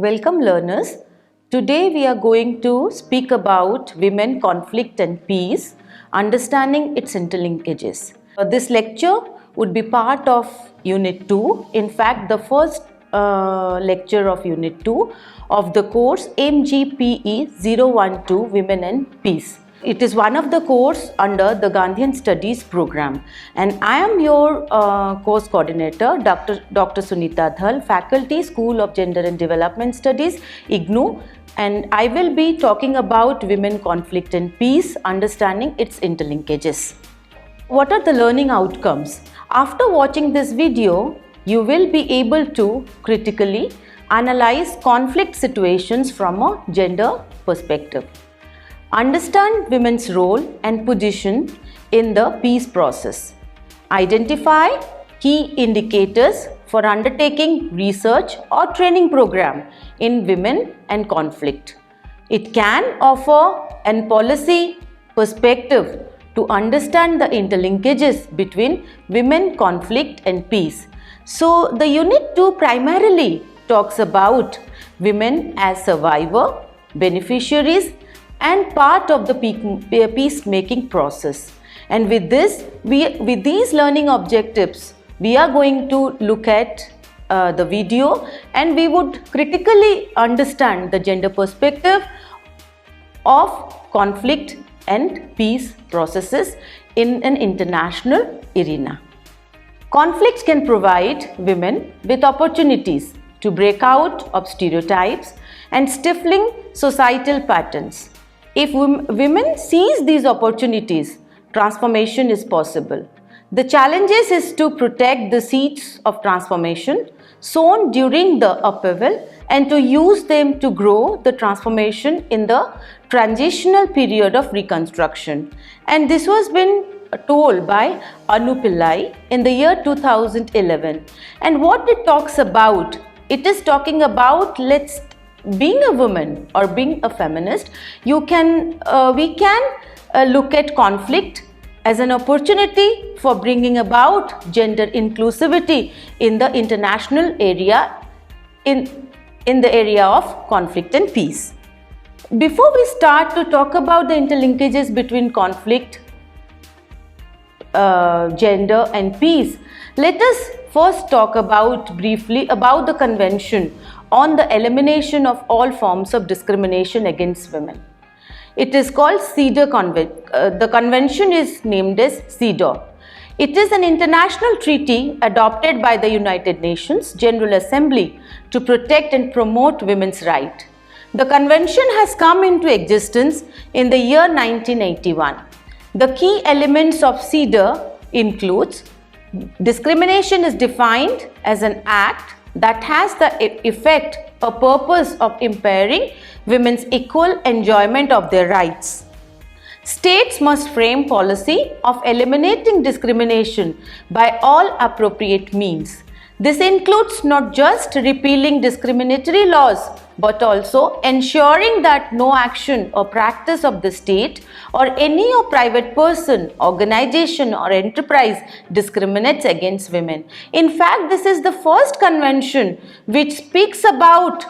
Welcome learners. Today we are going to speak about women, conflict and peace, understanding its interlinkages. This lecture would be part of Unit 2. In fact, the first lecture of Unit 2 of the course MGPE 012 Women and Peace. It is one of the course under the Gandhian Studies program, and I am your course coordinator, Dr. Sunita Dhal, Faculty, School of Gender and Development Studies, IGNOU, and I will be talking about women, conflict and peace, understanding its interlinkages. What are the learning outcomes? After watching this video, you will be able to critically analyze conflict situations from a gender perspective. Understand women's role and position in the peace process. Identify key indicators for undertaking research or training program in women and conflict. It can offer a policy perspective to understand the interlinkages between women, conflict and peace. So the Unit 2 primarily talks about women as survivor, beneficiaries and part of the peacemaking process. And with these learning objectives, we are going to look at the video, and we would critically understand the gender perspective of conflict and peace processes in an international arena. Conflicts can provide women with opportunities to break out of stereotypes and stifling societal patterns. If women seize these opportunities, transformation is possible. The challenges is to protect the seeds of transformation sown during the upheaval and to use them to grow the transformation in the transitional period of reconstruction. And this was been told by Anu Pillai in the year 2011. And what it talks about, it is talking about being a woman or being a feminist, we can look at conflict as an opportunity for bringing about gender inclusivity in the international area, in the area of conflict and peace. Before we start to talk about the interlinkages between conflict, gender and peace, let us first talk briefly about the Convention on the Elimination of All Forms of Discrimination Against Women. It is called CEDAW the convention is named as CEDAW. It is an international treaty adopted by the United Nations General Assembly to protect and promote women's rights. The convention has come into existence in the year 1981. The key elements of CEDAW includes discrimination is defined as an act that has the effect or purpose of impairing women's equal enjoyment of their rights. States must frame policy of eliminating discrimination by all appropriate means. This includes not just repealing discriminatory laws, but also ensuring that no action or practice of the state or any private person, organization or enterprise discriminates against women. In fact, this is the first convention which speaks about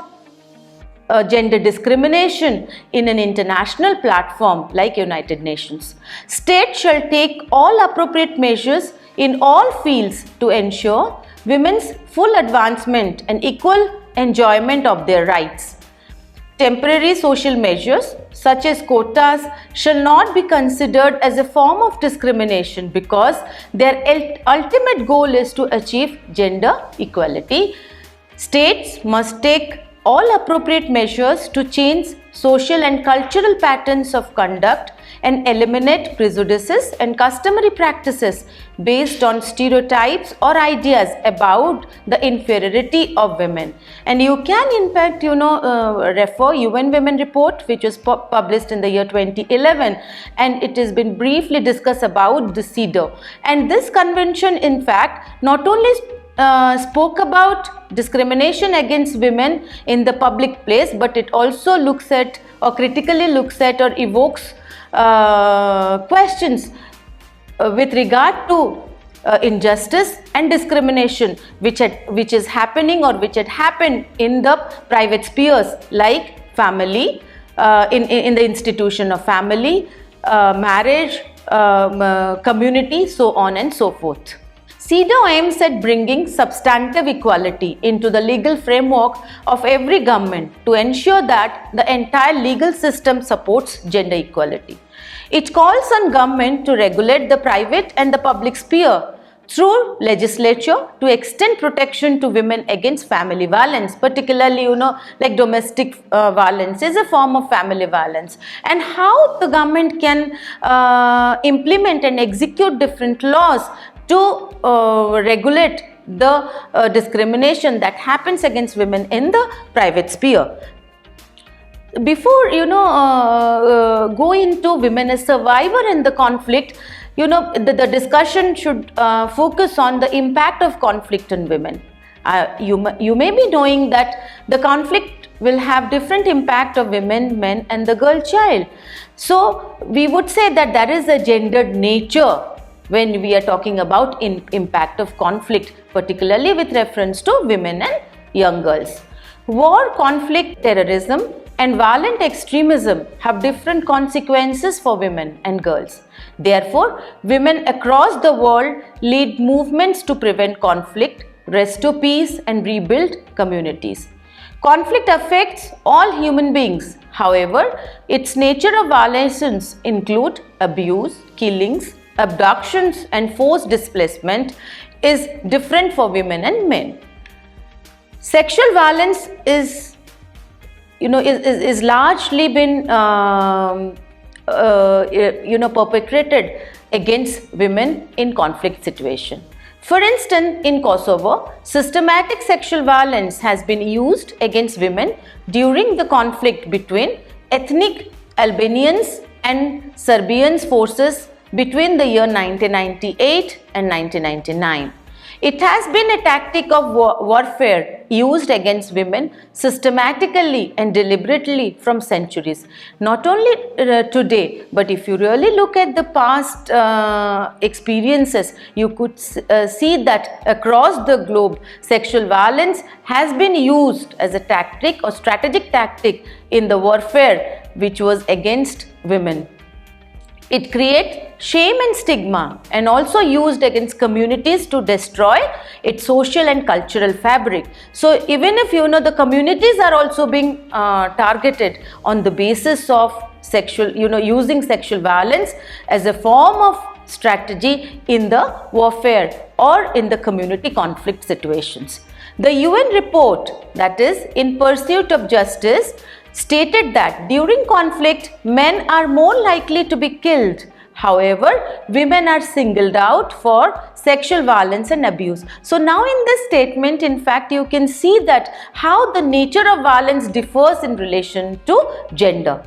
gender discrimination in an international platform like United Nations. States shall take all appropriate measures in all fields to ensure women's full advancement and equal enjoyment of their rights. Temporary social measures such as quotas shall not be considered as a form of discrimination because their ultimate goal is to achieve gender equality. States must take all appropriate measures to change social and cultural patterns of conduct and eliminate prejudices and customary practices based on stereotypes or ideas about the inferiority of women. And you can in fact refer UN Women Report, which was published in the year 2011, and it has been briefly discussed about the CEDAW. And this convention in fact not only spoke about discrimination against women in the public place, but it also looks at or critically looks at or evokes questions with regard to injustice and discrimination which is happening or which had happened in the private spheres, like family, in the institution of family, marriage, community, so on and so forth. CEDAW aims at bringing substantive equality into the legal framework of every government to ensure that the entire legal system supports gender equality. It calls on government to regulate the private and the public sphere through legislature to extend protection to women against family violence, particularly, like domestic violence is a form of family violence, and how the government can implement and execute different laws to regulate the discrimination that happens against women in the private sphere. Before go into women as survivor in the conflict, the discussion should focus on the impact of conflict on women. You may be knowing that the conflict will have different impact of women, men and the girl child. So we would say that there is a gendered nature when we are talking about impact of conflict, particularly with reference to women and young girls. War, conflict, terrorism and violent extremism have different consequences for women and girls. Therefore, women across the world lead movements to prevent conflict, restore peace and rebuild communities. Conflict affects all human beings. However, its nature of violations include abuse, killings, abductions and forced displacement is different for women and men. Sexual violence is largely been perpetrated against women in conflict situation. For instance, in Kosovo, systematic sexual violence has been used against women during the conflict between ethnic Albanians and Serbian forces between the year 1998 and 1999. It has been a tactic of warfare used against women systematically and deliberately from centuries. Not only today, but if you really look at the past experiences, you could see that across the globe, sexual violence has been used as a tactic or strategic tactic in the warfare which was against women. It creates shame and stigma and also used against communities to destroy its social and cultural fabric. So even if the communities are also being targeted on the basis of sexual, using sexual violence as a form of strategy in the warfare or in the community conflict situations. The UN report, that is In Pursuit of Justice, stated that during conflict, men are more likely to be killed. However, women are singled out for sexual violence and abuse. So now in this statement, in fact, you can see that how the nature of violence differs in relation to gender.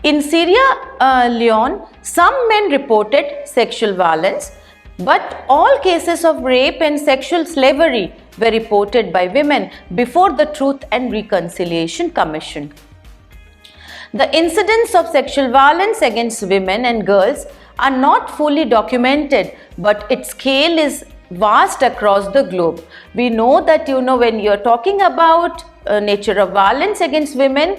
In Sierra Leone, some men reported sexual violence, but all cases of rape and sexual slavery were reported by women before the Truth and Reconciliation Commission. The incidents of sexual violence against women and girls are not fully documented, but its scale is vast across the globe. We know that, when you're talking about nature of violence against women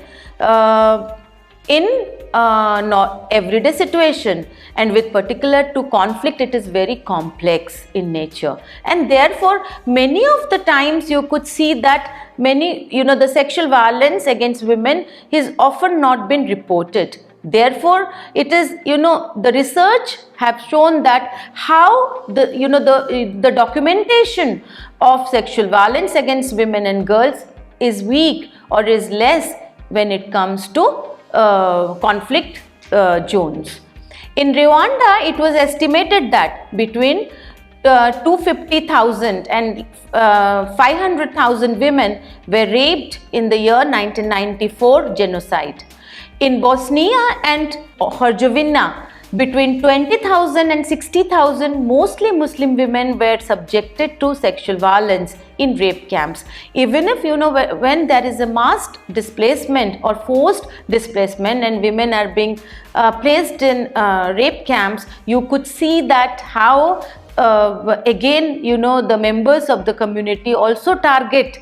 in not everyday situation and with particular to conflict, it is very complex in nature, and therefore many of the times you could see that the sexual violence against women is often not been reported. Therefore, it is, the research have shown that how the documentation of sexual violence against women and girls is weak or is less when it comes to conflict zones. In Rwanda, it was estimated that between 250,000 and 500,000 women were raped in the year 1994 genocide. In Bosnia and Herzegovina, between 20,000 and 60,000 mostly Muslim women were subjected to sexual violence in rape camps. Even if when there is a mass displacement or forced displacement and women are being placed in rape camps, you could see that how again, the members of the community also target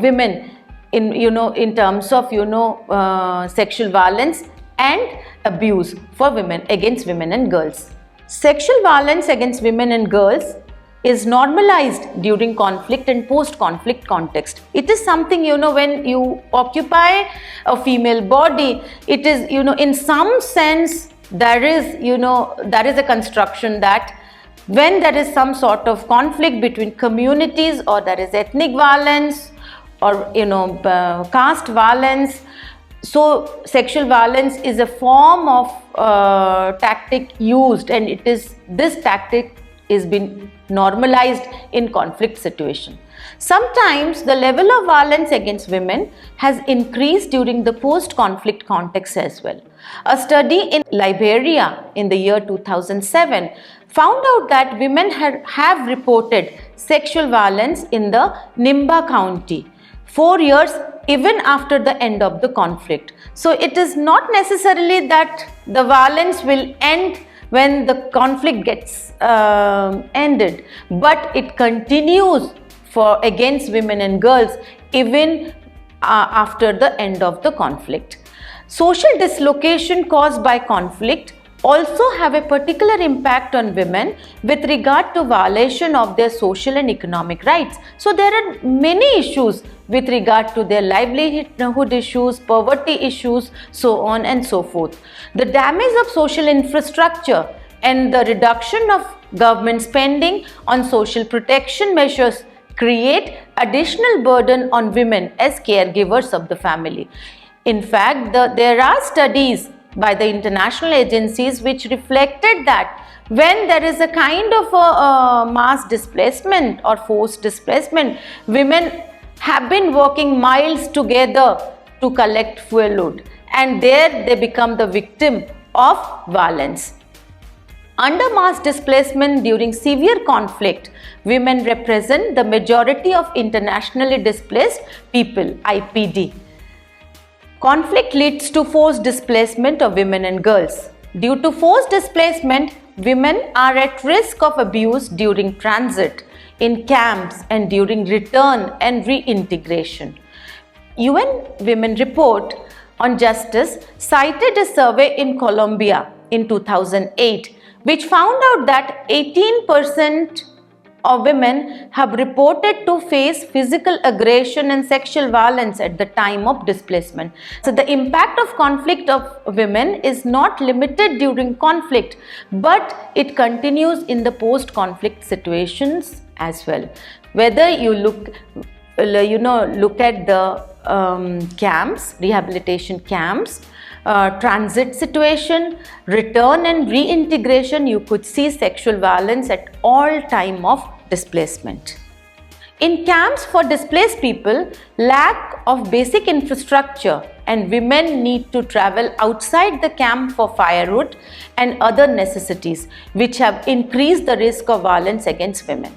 women in terms of sexual violence and abuse for women, against women and girls. Sexual violence against women and girls is normalized during conflict and post-conflict context. It is something, when you occupy a female body, it is, in some sense, there is a construction that when there is some sort of conflict between communities, or there is ethnic violence, or caste violence, so sexual violence is a form of tactic used, and this tactic is been normalized in conflict situation. Sometimes the level of violence against women has increased during the post-conflict context as well. A study in Liberia in the year 2007 found out that women have reported sexual violence in the Nimba County 4 years even after the end of the conflict. So it is not necessarily that the violence will end when the conflict gets ended, but it continues against women and girls even after the end of the conflict. Social dislocation caused by conflict also have a particular impact on women with regard to violation of their social and economic rights. So there are many issues with regard to their livelihood issues, poverty issues, so on and so forth. The damage of social infrastructure and the reduction of government spending on social protection measures create additional burden on women as caregivers of the family. In fact, there are studies by the international agencies which reflected that when there is a kind of a mass displacement or forced displacement, women have been working miles together to collect fuel wood, and there they become the victim of violence. Under mass displacement during severe conflict, women represent the majority of internationally displaced people, IPD. Conflict leads to forced displacement of women and girls. Due to forced displacement, women are at risk of abuse during transit, in camps, and during return and reintegration. UN Women Report on Justice cited a survey in Colombia in 2008, which found out that 18% of women have reported to face physical aggression and sexual violence at the time of displacement. So the impact of conflict of women is not limited during conflict, but it continues in the post-conflict situations as well. Whether you look at the camps, rehabilitation camps, transit situation, return and reintegration, you could see sexual violence at all time of displacement. In camps for displaced people, lack of basic infrastructure and women need to travel outside the camp for firewood and other necessities, which have increased the risk of violence against women.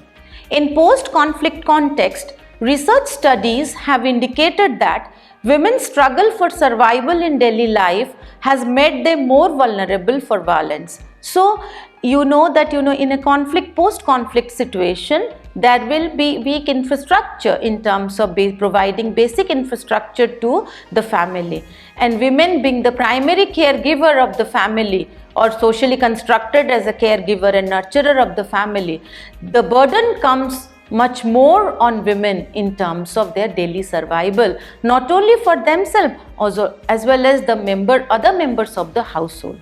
In post-conflict context, research studies have indicated that women's struggle for survival in daily life has made them more vulnerable for violence. So, in a post-conflict situation, there will be weak infrastructure in terms of providing basic infrastructure to the family. And women being the primary caregiver of the family, or socially constructed as a caregiver and nurturer of the family, the burden comes much more on women in terms of their daily survival, not only for themselves also, as well as the other members of the household.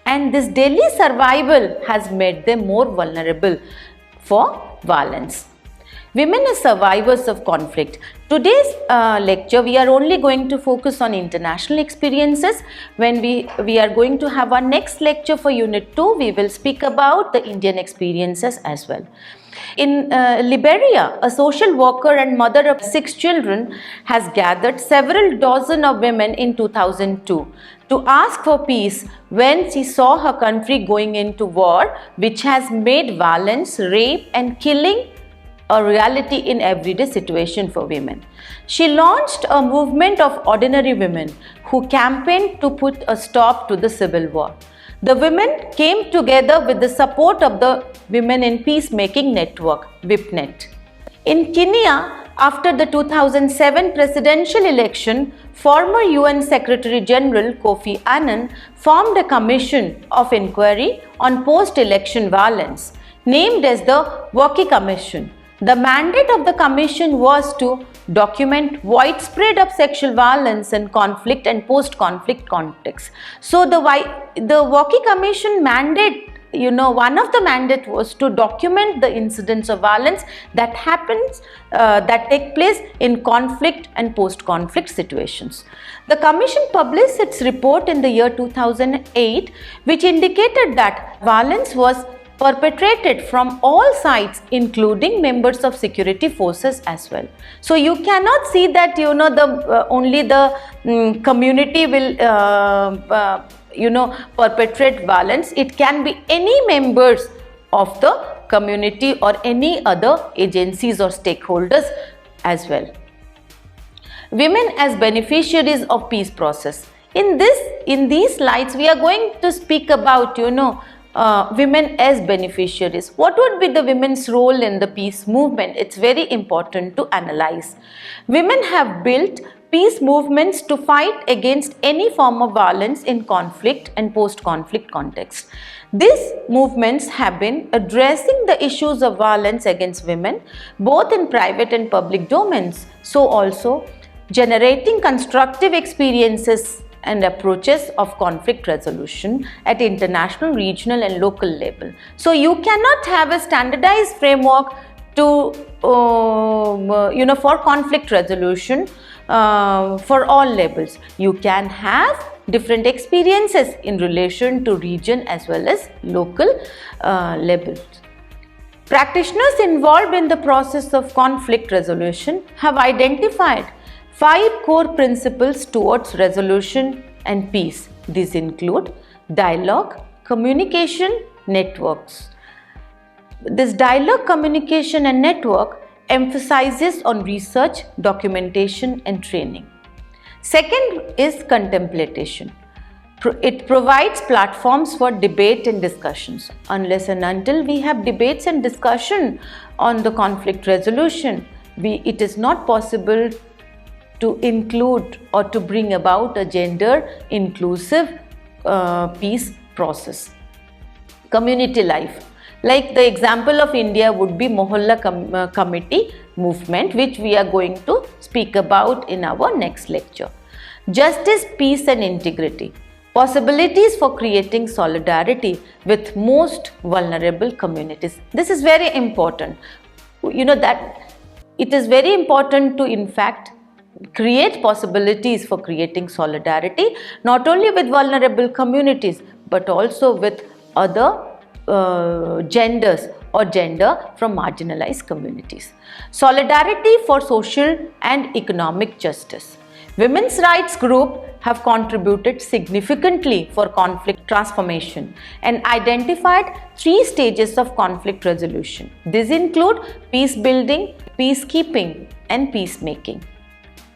And this daily survival has made them more vulnerable for violence. Women as survivors of conflict. Today's lecture, we are only going to focus on international experiences. When we are going to have our next lecture for Unit 2, we will speak about the Indian experiences as well. In Liberia, a social worker and mother of 6 children has gathered several dozen of women in 2002 to ask for peace when she saw her country going into war, which has made violence, rape and killing a reality in everyday situation for women. She launched a movement of ordinary women who campaigned to put a stop to the civil war. The women came together with the support of the Women in Peacemaking Network, WIPNet. In Kenya, after the 2007 presidential election, former UN Secretary General Kofi Annan formed a commission of inquiry on post-election violence, named as the Waki Commission. The mandate of the commission was to document widespread of sexual violence in conflict and post-conflict contexts. So the Waki Commission mandate, one of the mandate was to document the incidents of violence that take place in conflict and post-conflict situations. The commission published its report in the year 2008, which indicated that violence was perpetrated from all sides, including members of security forces as well. So you cannot see that only the community will perpetrate violence. It can be any members of the community or any other agencies or stakeholders as well. Women as beneficiaries of peace process. In these slides, we are going to speak about women as beneficiaries. What would be the women's role in the peace movement? It's very important to analyze. Women have built peace movements to fight against any form of violence in conflict and post-conflict context. These movements have been addressing the issues of violence against women both in private and public domains, so also generating constructive experiences and approaches of conflict resolution at international, regional and local level. So you cannot have a standardized framework to for conflict resolution for all levels. You can have different experiences in relation to region as well as local levels. Practitioners involved in the process of conflict resolution have identified 5 core principles towards resolution and peace. These include dialogue, communication, networks. This dialogue, communication and network emphasizes on research, documentation and training. Second is contemplation. It provides platforms for debate and discussions. Unless and until we have debates and discussion on the conflict resolution, it is not possible to include or to bring about a gender inclusive peace process. Community life. Like the example of India would be Mohalla Committee movement, which we are going to speak about in our next lecture. Justice, peace and integrity. Possibilities for creating solidarity with most vulnerable communities. This is very important. That it is very important to in fact create possibilities for creating solidarity not only with vulnerable communities but also with other genders or gender from marginalized communities. Solidarity for social and economic justice. Women's rights group have contributed significantly for conflict transformation and identified 3 stages of conflict resolution. These include peace building, peacekeeping and peacemaking.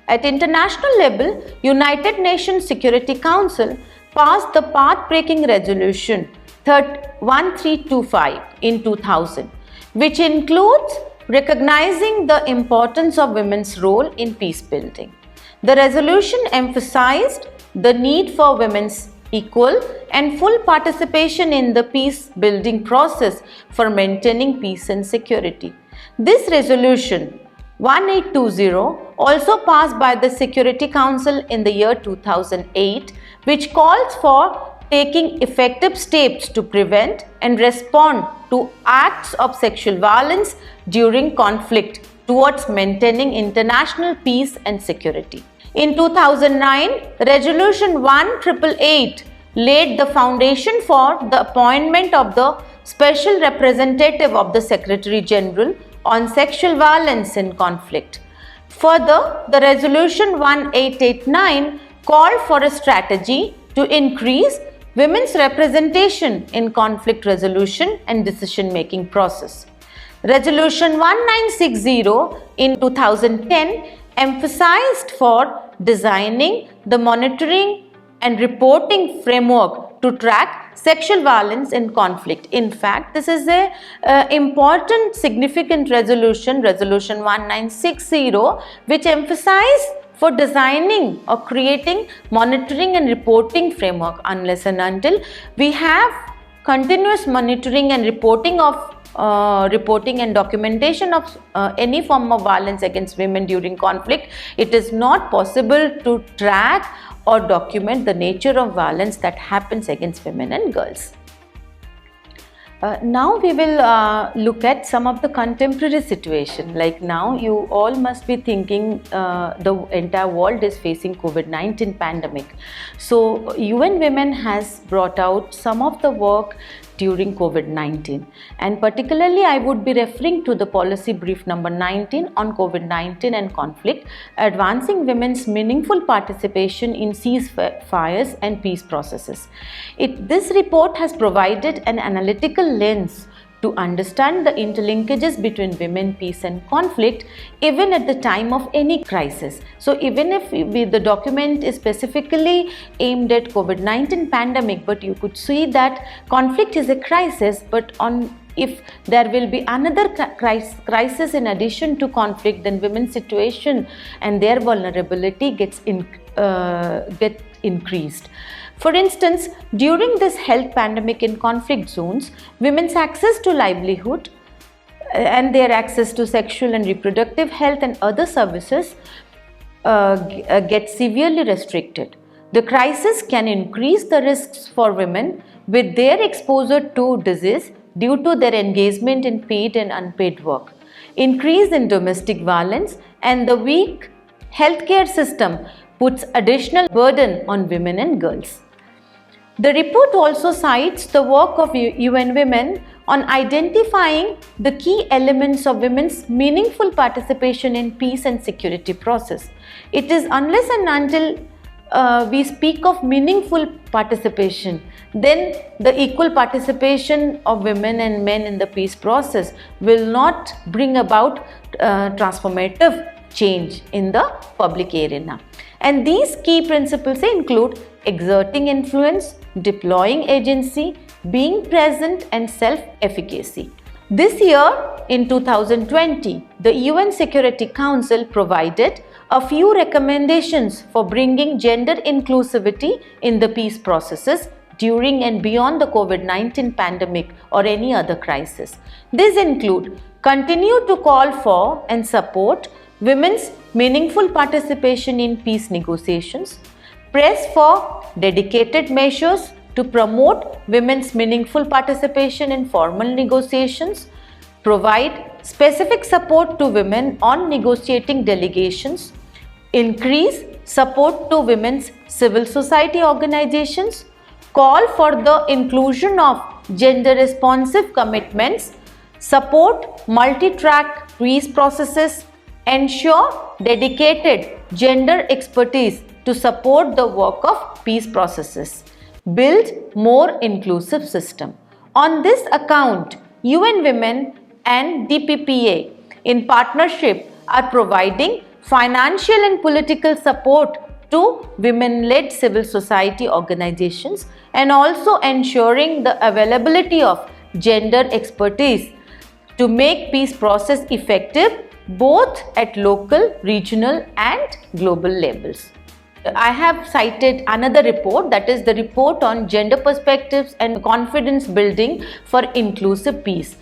At international level, United Nations Security Council passed the path-breaking resolution 1325 in 2000, which includes recognizing the importance of women's role in peace building. The resolution emphasized the need for women's equal and full participation in the peace building process for maintaining peace and security. This resolution 1820 also passed by the Security Council in the year 2008, which calls for taking effective steps to prevent and respond to acts of sexual violence during conflict towards maintaining international peace and security. In 2009, Resolution 1888 laid the foundation for the appointment of the Special Representative of the Secretary General on sexual violence in conflict. Further, the Resolution 1889 called for a strategy to increase women's representation in conflict resolution and decision-making process. Resolution 1960 in 2010 emphasized for designing the monitoring and reporting framework to track sexual violence in conflict. In fact, this is a important significant resolution 1960, which emphasizes for designing or creating monitoring and reporting framework. Unless and until we have continuous monitoring and reporting and documentation of any form of violence against women during conflict, it is not possible to track or document the nature of violence that happens against women and girls. Now we will look at some of the contemporary situation. Like now you all must be thinking the entire world is facing COVID-19 pandemic. So UN Women has brought out some of the work during COVID-19, and particularly I would be referring to the policy brief number 19 on COVID-19 and conflict, advancing women's meaningful participation in ceasefires and peace processes. This report has provided an analytical lens to understand the interlinkages between women, peace and conflict even at the time of any crisis. So even if the document is specifically aimed at COVID-19 pandemic, but you could see that conflict is a crisis, but if there will be another crisis in addition to conflict, then women's situation and their vulnerability gets increased. For instance, during this health pandemic in conflict zones, women's access to livelihood and their access to sexual and reproductive health and other services get severely restricted. The crisis can increase the risks for women with their exposure to disease due to their engagement in paid and unpaid work, increase in domestic violence, and the weak healthcare system puts additional burden on women and girls. The report also cites the work of UN Women on identifying the key elements of women's meaningful participation in peace and security process. It is unless and until we speak of meaningful participation, then the equal participation of women and men in the peace process will not bring about transformative change in the public arena. And these key principles include exerting influence, deploying agency, being present, and self-efficacy. This year, in 2020, the UN Security Council provided a few recommendations for bringing gender inclusivity in the peace processes during and beyond the COVID-19 pandemic or any other crisis. These include continue to call for and support women's meaningful participation in peace negotiations, press for dedicated measures to promote women's meaningful participation in formal negotiations, provide specific support to women on negotiating delegations, increase support to women's civil society organizations, call for the inclusion of gender responsive commitments, support multi-track peace processes, ensure dedicated gender expertise to support the work of peace processes, build more inclusive system. On this account, UN Women and DPPA in partnership are providing financial and political support to women-led civil society organizations and also ensuring the availability of gender expertise to make peace process effective both at local, regional and global levels. I have cited another report, that is the report on gender perspectives and confidence building for inclusive peace.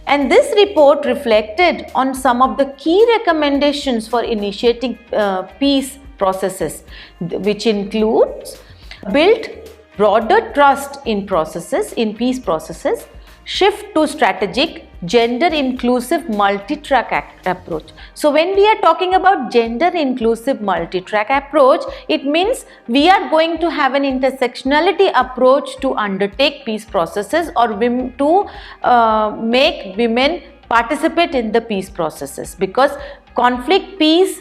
And this report reflected on some of the key recommendations for initiating peace processes, which includes build broader trust in peace processes, shift to strategic gender inclusive multi-track approach. So when we are talking about gender inclusive multi-track approach, it means we are going to have an intersectionality approach to undertake peace processes or to make women participate in the peace processes, because conflict, peace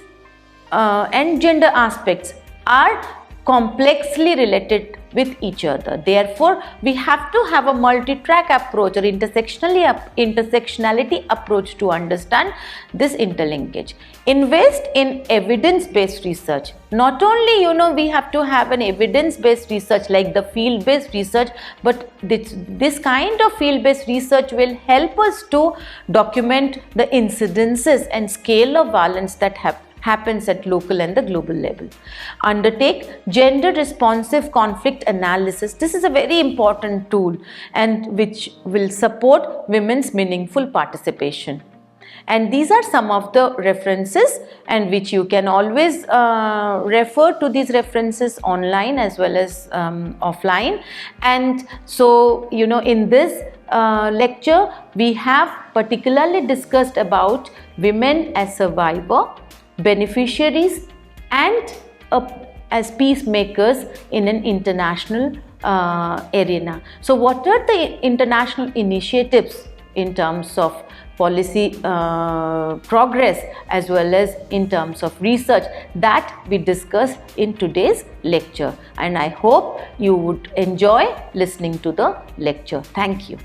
and gender aspects are complexly related with each other. Therefore, we have to have a multi-track approach or intersectionality approach to understand this interlinkage. Invest in evidence-based research. Not only, we have to have an evidence-based research like the field-based research, but this kind of field-based research will help us to document the incidences and scale of violence that happens at local and the global level. Undertake gender responsive conflict analysis. This is a very important tool and which will support women's meaningful participation. And these are some of the references, and which you can always refer to these references online as well as offline. And so, in this lecture, we have particularly discussed about women as survivor, beneficiaries, and as peacemakers in an international arena. So what are the international initiatives in terms of policy progress as well as in terms of research that we discuss in today's lecture? And I hope you would enjoy listening to the lecture. Thank you.